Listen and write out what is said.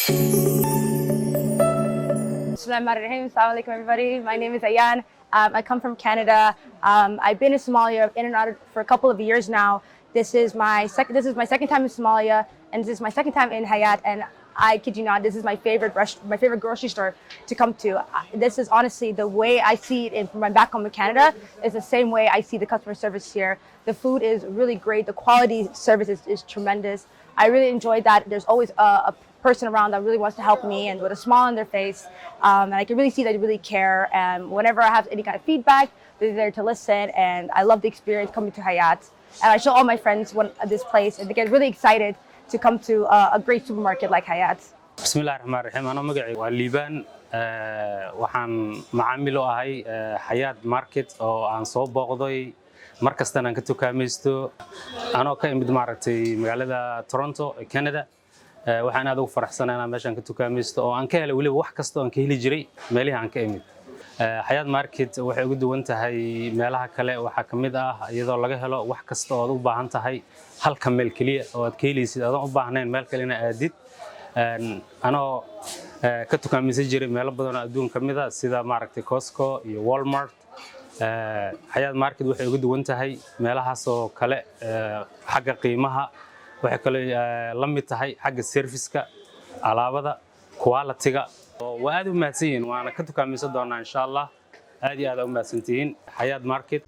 Assalamualaikum, Assalamualaikum everybody. My name is Ayan. I come from Canada. I've been in Somalia in and out for a couple of years now. This is my second time in Somalia, and this is my second time in Hayat. And I kid you not, this is my favorite grocery store to come to. This is honestly the way I see it from my back home in Canada is the same way I see the customer service here. The food is really great. The quality service is tremendous. I really enjoyed that. There's always a person around that really wants to help me and with a smile on their face. And I can really see that they really care. And whenever I have any kind of feedback, they're there to listen. And I love the experience coming to Hayat. And I show all my friends this place, and they get really excited to come to a great supermarket like Hayat. Bismillahirrahmanirrahim. Ana magacay waa Liban. Waxaan macaamil u ahay Hayat Market oo aan soo booqday markasta aan ka tukaamaysto. Anoo ka imid maaragtay magaalada Toronto, Canada. Waxaan aad ugu faraxsanahay inaan meeshan ka tukaamaysto oo aan ka helay waliba wax kasta oo aan ka heli jiray meelaha aan ka imid. Hayat Market waxay ugu duwan tahay meelaha kale waxa kamid ah iyadoo laga helo wax kasta oo aad u baahan tahay halka meel kaliya oo aad ka helaysid aad u baahnayn meel kale inaad aadid. Anoo ka tukaamaysan jiray meelo badan oo adduunka kamid ah sida maaragtay Costco iyo Walmart. Hayat Market waxay ugu duwan tahay meelahaas oo kale xagga qiimaha waxay kale la mid tahay xagga service-ka alaabada quality-ga waa aad u mahadsanyihiin waana ka tukaamaysan doonaa insha Allah aad iyo aad u mahadsantihiin Hayat Market.